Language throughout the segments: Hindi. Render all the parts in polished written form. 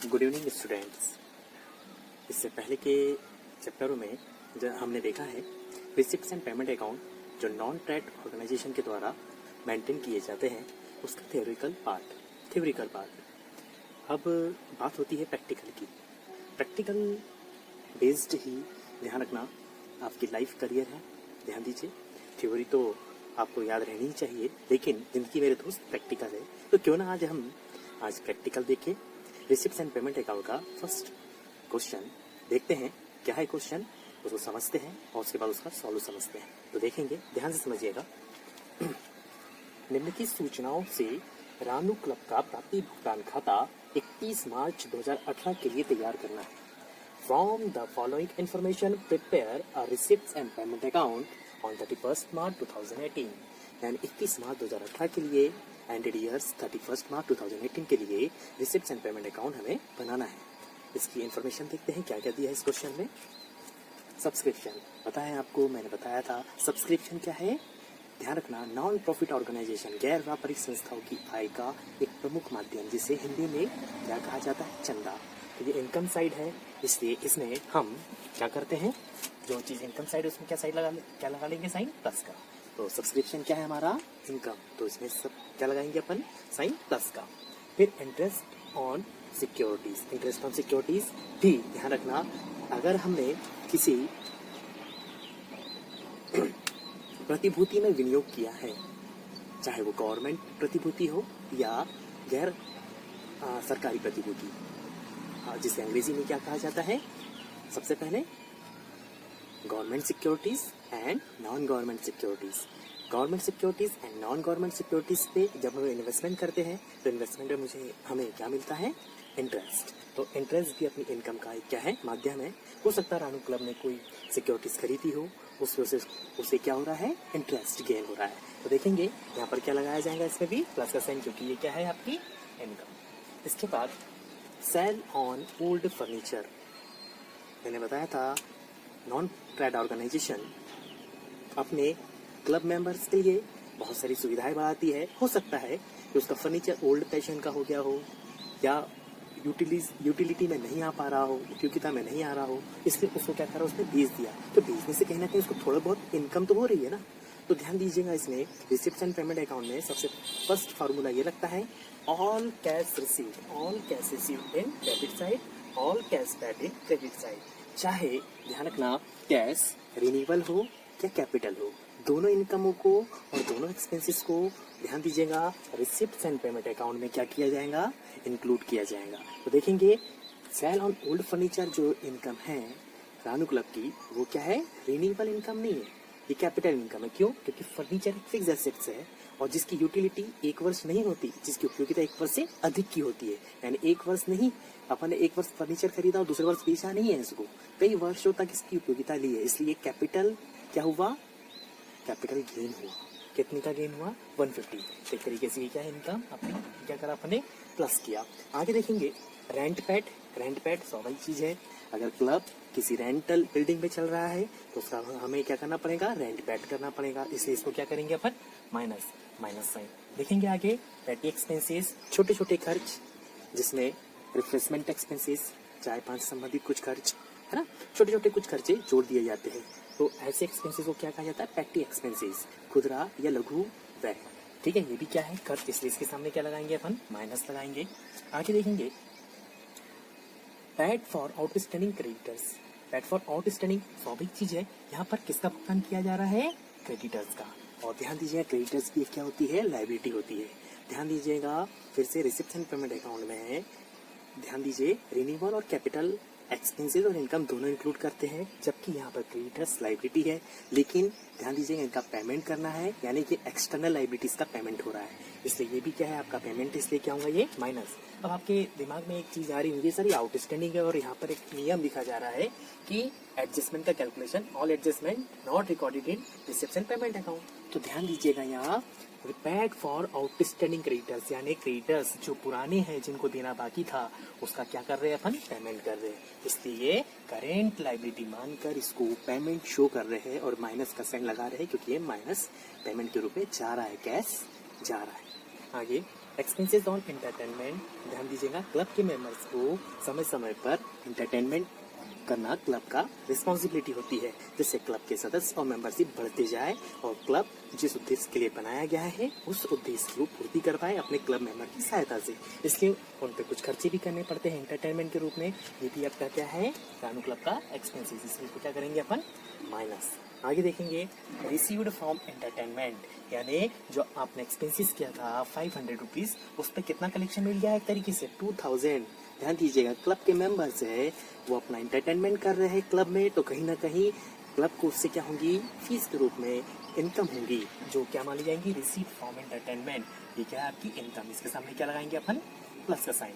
Good evening students. इससे पहले के चैप्टरों में जो हमने देखा है रिसिप्ट्स एंड पेमेंट अकाउंट जो नॉन ट्रेड ऑर्गेनाइजेशन के द्वारा मेंटेन किए जाते हैं उसका थ्योरिकल पार्ट। अब बात होती है प्रैक्टिकल की। प्रैक्टिकल बेस्ड ही ध्यान रखना आपकी लाइफ करियर है, ध्यान दीजिए। थ्योरी तो आपको याद रहनी ही चाहिए, लेकिन जिंदगी मेरे दोस्त प्रैक्टिकल है, तो क्यों ना आज प्रैक्टिकल देखें। रिसिप्ट्स एंड पेमेंट अकाउंट का फर्स्ट क्वेश्चन देखते हैं क्या है क्वेश्चन, उसको समझते हैं और उसके बाद उसका सॉल्व समझते हैं। तो देखेंगे, ध्यान से समझिएगा। निम्नलिखित सूचनाओं से रानू क्लब का प्राप्ति भुगतान खाता 31 मार्च 2018 के लिए तैयार करना है। From the following information, prepare a receipts and payment account on 31st March 2018. यानी 31 मार्च 2018 के लिए एंडेड ईयर्स 31 मार्च 2018 के लिए रिसिप्ट्स एंड पेमेंट अकाउंट हमें बनाना है। इसकी इन्फॉर्मेशन देखते हैं क्या क्या दिया है इस क्वेश्चन में। सब्सक्रिप्शन पता है आपको, मैंने बताया था सब्सक्रिप्शन क्या है। ध्यान रखना, नॉन प्रॉफिट ऑर्गेनाइजेशन गैर व्यापारिक संस्थाओं की आय का एक प्रमुख माध्यम, जिसे हिंदी में क्या कहा जाता है, चंदा। तो ये इनकम साइड है, इसलिए इसमें हम क्या करते हैं, जो चीज इनकम साइड है उसमें क्या लगा लेंगे, साइन प्लस का। तो सब्सक्रिप्शन क्या है हमारा, इनकम, तो इसमें सब क्या लगाएंगे अपन, साइन प्लस का। फिर इंटरेस्ट ऑन सिक्योरिटीज भी ध्यान रखना। अगर हमने किसी प्रतिभूति में विनियोग किया है, चाहे वो गवर्नमेंट प्रतिभूति हो या गैर सरकारी प्रतिभूति, जिसे अंग्रेजी में क्या कहा जाता है, सबसे पहले government securities and non government securities. Government securities and non government securities पे जब हम इन्वेस्टमेंट करते हैं तो इन्वेस्टमेंट में हमें क्या मिलता है, इंटरेस्ट। तो इंटरेस्ट भी अपनी इनकम का एक क्या है, माध्यम है। हो सकता है रानू क्लब ने कोई सिक्योरिटीज खरीदी हो, उसे क्या हो रहा है, इंटरेस्ट गेन हो रहा है। तो देखेंगे यहाँ पर क्या लगाया जाएगा, इसमें भी प्लस का साइन, क्योंकि ये क्या है, आपकी इनकम। इसके बाद सेल ऑन ओल्ड फर्नीचर। मैंने बताया था नॉन ट्रेड ऑर्गेनाइजेशन अपने क्लब मेंबर्स के लिए बहुत सारी सुविधाएं बढ़ाती है। हो सकता है कि उसका फर्नीचर ओल्ड फैशन का हो गया हो या यूटिलिटी में नहीं आ पा रहा हो, उपयोगिता में नहीं आ रहा हो, इसलिए उसको क्या करा, उसने बेच दिया। तो बेचने से कहीं ना कहीं उसको थोड़ा बहुत इनकम तो हो रही है ना। तो ध्यान दीजिएगा, इसमें रिसिप्ट्स एंड पेमेंट अकाउंट में सबसे फर्स्ट फार्मूला ये लगता है, all cash received in debit side, all cash paid in credit side. चाहे ध्यान रखना, कैश रिन्यूअल हो या कैपिटल हो, दोनों इनकमों को और दोनों एक्सपेंसेस को ध्यान दीजिएगा रिसिप्ट्स एंड पेमेंट अकाउंट में क्या किया जाएगा, इंक्लूड किया जाएगा। तो देखेंगे सेल ऑन ओल्ड फर्नीचर जो इनकम है रानू क्लब की, वो क्या है, रिन्यूअल इनकम नहीं है, ये कैपिटल इनकम है। क्यों? क्योंकि फर्नीचर एक फिक्स एसेट्स है और जिसकी यूटिलिटी 1 वर्ष नहीं होती, जिसकी उपयोगिता 1 वर्ष से अधिक की होती है। यानी 1 वर्ष नहीं, अपन ने 1 वर्ष फर्नीचर खरीदा और दूसरे वर्ष बेचा नहीं है इसको, कई वर्षों तक इसकी उपयोगिता ली है, इसलिए कैपिटल क्या हुआ, कैपिटल गेन हुआ। कितने का गेन हुआ, 150। एक तरीके से क्या है, इनकम अपनी क्या करा, अपने प्लस किया। आगे देखेंगे रेंट पैड स्वाभाविक चीज है। अगर क्लब किसी रेंटल बिल्डिंग में चल रहा है तो उसका हमें क्या करना पड़ेगा, रेंट पैड करना पड़ेगा, इसलिए इसको क्या करेंगे अपन, माइनस साइन। देखेंगे आगे पेटी एक्सपेंसेस, छोटे छोटे खर्च, जिसमें रिफ्रेशमेंट एक्सपेंसेस, चाय पान से संबंधित कुछ खर्च है ना, छोटे छोटे कुछ खर्चे जोड़ दिए जाते हैं। तो ऐसे एक्सपेंसेस को क्या कहा जाता है, पेटी एक्सपेंसेस, खुदरा या लघु व्यय। ठीक है, ये भी क्या है, खर्च, इसलिए इसके सामने क्या लगाएंगे अपन, माइनस लगाएंगे। आगे देखेंगे paid for outstanding creditors. Paid for outstanding स्वाभाविक चीज है, यहाँ पर किसका भुगतान किया जा रहा है, क्रेडिटर्स का। और ध्यान दीजिएगा क्रेडिटर्स की क्या होती है, लायबिलिटी होती है। ध्यान दीजिएगा फिर से, रिसिप्ट्स एंड पेमेंट अकाउंट में ध्यान दीजिए रिन्यूअल और कैपिटल एक्सपेंसेस और इनकम दोनों इंक्लूड करते हैं, जबकि यहाँ पर क्रेडिटर्स लायबिलिटी है, लेकिन ध्यान दीजिएगा इनका पेमेंट करना है, यानी कि एक्सटर्नल लायबिलिटीज का पेमेंट हो रहा है, इसलिए ये भी क्या है, आपका पेमेंट, इसलिए क्या होगा, ये माइनस। अब आपके दिमाग में एक चीज आ रही होगी, सर ये आउटस्टैंडिंग है और यहाँ पर एक नियम लिखा जा रहा है कि एडजस्टमेंट का calculation, all adjustment not recorded in receipts and payment account. तो ध्यान दीजिएगा यहाँ पेड फॉर आउटस्टैंडिंग क्रेडिटर्स, यानी क्रेडिटर्स जो पुराने हैं, जिनको देना बाकी था, उसका क्या कर रहे हैं अपन, पेमेंट कर रहे हैं, इसलिए करेंट लायबिलिटी मानकर इसको पेमेंट शो कर रहे हैं और माइनस का साइन लगा रहे हैं, क्योंकि ये माइनस पेमेंट के रूप में जा रहा है, कैश जा रहा है। आगे एक्सपेंसेस ऑन एंटरटेनमेंट, ध्यान दीजिएगा क्लब के मेंबर्स को समय समय पर एंटरटेनमेंट करना क्लब का रिस्पॉन्सिबिलिटी होती है, जिससे क्लब के सदस्य और मेंबरशिप बढ़ते जाए और क्लब जिस उद्देश्य के लिए बनाया गया है उस उद्देश्य को पूर्ति कर पाए अपने क्लब मेंबर की सहायता से। इसलिए उन पे कुछ खर्चे भी करने पड़ते हैं एंटरटेनमेंट के रूप में। ये भी आपका क्या है, रानू क्लब का एक्सपेंसेस, इसलिए क्या करेंगे अपन माइनस। आगे देखेंगे रिसीव्ड फ्रॉम एंटरटेनमेंट, यानी जो आपने एक्सपेंसेस किया था 500 रुपीज, उस पर कितना कलेक्शन मिल गया है एक तरीके से 2000। ध्यान दीजिएगा क्लब के मेंबर्स है वो अपना एंटरटेनमेंट कर रहे हैं क्लब में, तो कहीं ना कहीं क्लब को उससे क्या होंगी, फीस के रूप में इनकम होंगी, जो क्या मानी जाएंगी, रिसीव फ्रॉम एंटरटेनमेंट। ये क्या है आपकी इनकम, इसके सामने क्या लगाएंगे अपन, प्लस का साइन।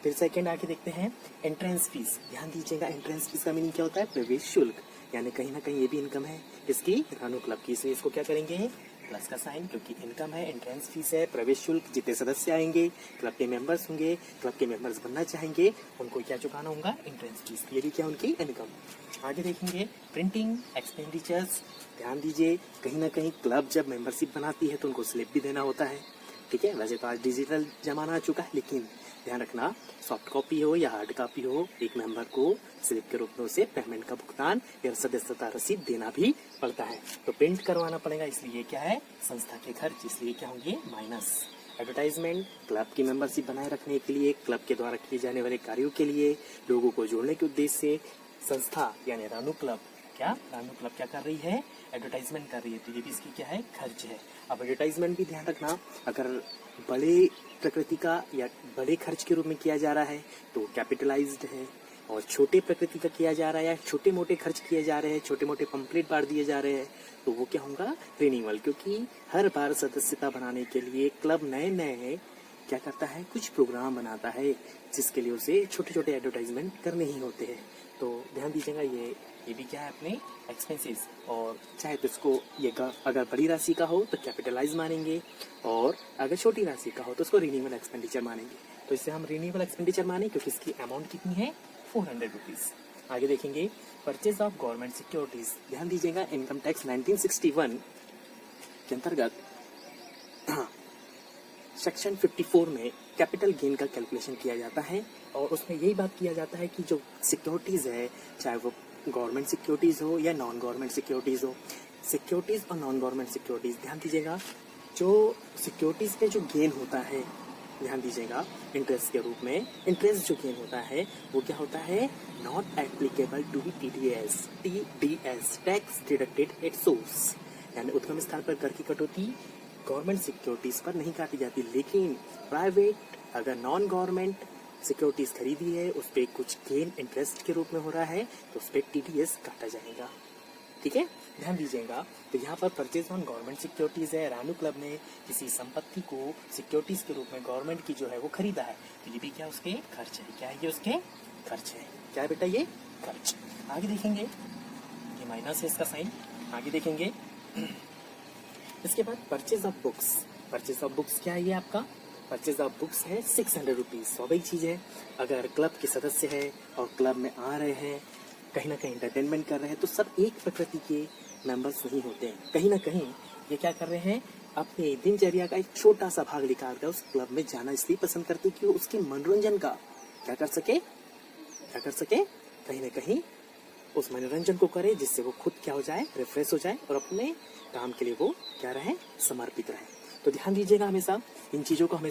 फिर सेकंड आके देखते हैं एंट्रेंस फीस। ध्यान दीजिएगा एंट्रेंस फीस का मीनिंग क्या होता है, प्रवेश शुल्क, यानी कहीं ना कहीं ये भी इनकम है इसकी, रानू क्लब की, इसलिए इसको क्या करेंगे, प्लस का साइन, क्योंकि इनकम है, एंट्रेंस फीस है, प्रवेश शुल्क, जितने सदस्य आएंगे क्लब के मेंबर्स होंगे, क्लब के मेंबर्स बनना चाहेंगे, उनको क्या चुकाना होगा, एंट्रेंस फीस, ये भी क्या उनकी इनकम। आगे देखेंगे प्रिंटिंग एक्सपेंडिचर्स। ध्यान दीजिए कहीं ना कहीं क्लब जब मेंबरशिप बनाती है तो उनको स्लिप भी देना होता है, ठीक है। वैसे तो आज डिजिटल जमाना आ चुका है, लेकिन ध्यान रखना सॉफ्ट कॉपी हो या हार्ड कॉपी हो, एक मेंबर को स्लिप के रूप में उसे पेमेंट का भुगतान या सदस्यता रसीद देना भी पड़ता है, तो प्रिंट करवाना पड़ेगा, इसलिए क्या है, संस्था के खर्च, इसलिए क्या होंगे, माइनस। एडवर्टाइजमेंट, क्लब की मेंबरशिप बनाए रखने के लिए, क्लब के द्वारा किए जाने वाले कार्यों के लिए, लोगों को जोड़ने के उद्देश्य से संस्था यानी रानू क्लब क्या कर रही है, एडवर्टाइजमेंट कर रही है, तो ये भी इसकी क्या है, खर्च है। अब एडवर्टाइजमेंट भी ध्यान रखना, अगर बड़े प्रकृति का या बड़े खर्च के रूप में किया जा रहा है तो कैपिटलाइज्ड है, और छोटे प्रकृति का किया जा रहा है या छोटे मोटे खर्च किए जा रहे हैं, छोटे मोटे पंपलेट बांट दिए जा रहे हैं, तो वो क्या होगा, रिन्यूअल, क्योंकि हर बार सदस्यता बनाने के लिए क्लब नए नए क्या करता है, कुछ प्रोग्राम बनाता है, जिसके लिए उसे छोटे छोटे एडवर्टाइजमेंट करने ही होते हैं। तो ध्यान दीजिएगा ये भी क्या है अपने एक्सपेंसेस, और चाहे तो इसको ये अगर बड़ी राशि का हो तो कैपिटलाइज मानेंगे, और अगर छोटी राशि का हो तो उसको रिन्यूअल एक्सपेंडिचर मानेंगे। तो इससे हम रिन्यूअल एक्सपेंडिचर माने क्योंकि इसकी अमाउंट कितनी है, 400 रुपीज। आगे देखेंगे परचेज ऑफ गवर्नमेंट सिक्योरिटीज। ध्यान दीजिएगा इनकम टैक्स 1961 के अंतर्गत सेक्शन 54 में कैपिटल गेन का कैलकुलेशन किया जाता है, और उसमें यही बात किया जाता है कि जो सिक्योरिटीज है, चाहे वो गवर्नमेंट सिक्योरिटीज हो या नॉन गवर्नमेंट सिक्योरिटीज हो, सिक्योरिटीज और नॉन गवर्नमेंट सिक्योरिटीज, ध्यान दीजिएगा जो सिक्योरिटीज पे जो गेन होता है, ध्यान दीजिएगा इंटरेस्ट के रूप में, इंटरेस्ट जो गेन होता है वो क्या होता है, not applicable to TDS tax deducted at source, यानी उद्गम स्थान पर कर की कटौती गवर्नमेंट सिक्योरिटीज पर नहीं काटी जाती, लेकिन प्राइवेट अगर नॉन गवर्नमेंट सिक्योरिटीज खरीदी है उस पर कुछ गेन इंटरेस्ट के रूप में हो रहा है तो उस पर TDS काटा जाएगा, ठीक है। ध्यान दीजिएगा तो यहाँ पर परचेज ऑन गवर्नमेंट सिक्योरिटीज है, रानू क्लब ने किसी संपत्ति को सिक्योरिटीज के रूप में गवर्नमेंट की जो है वो खरीदा है, तो ये भी क्या उसके खर्च है, क्या है ये उसके खर्च है, क्या है बेटा ये खर्च। आगे देखेंगे ये माइनस है इसका साइन। आगे देखेंगे इसके बाद purchase of books. Purchase of books क्या है ये आपका, परचेज ऑफ बुक्स है 600 रुपीज। स्वाभाविक चीज है, अगर क्लब के सदस्य है और क्लब में आ रहे हैं, कहीं ना कहीं एंटरटेनमेंट कर रहे हैं, तो सब एक प्रकृति के मेंबर्स नहीं होते हैं, कहीं ना कहीं ये क्या कर रहे हैं, अपने दिनचर्या का एक छोटा सा भाग निकाल कर उस क्लब में जाना इसलिए पसंद करते कि वो उसके मनोरंजन का क्या कर सके, कहीं ना कहीं उस मनोरंजन को करे, जिससे वो खुद क्या हो जाए, रिफ्रेश हो जाए और अपने काम के लिए वो क्या रहे, समर्पित रहे। तो ध्यान दीजिएगा हमेशा इन चीजों को हमेशा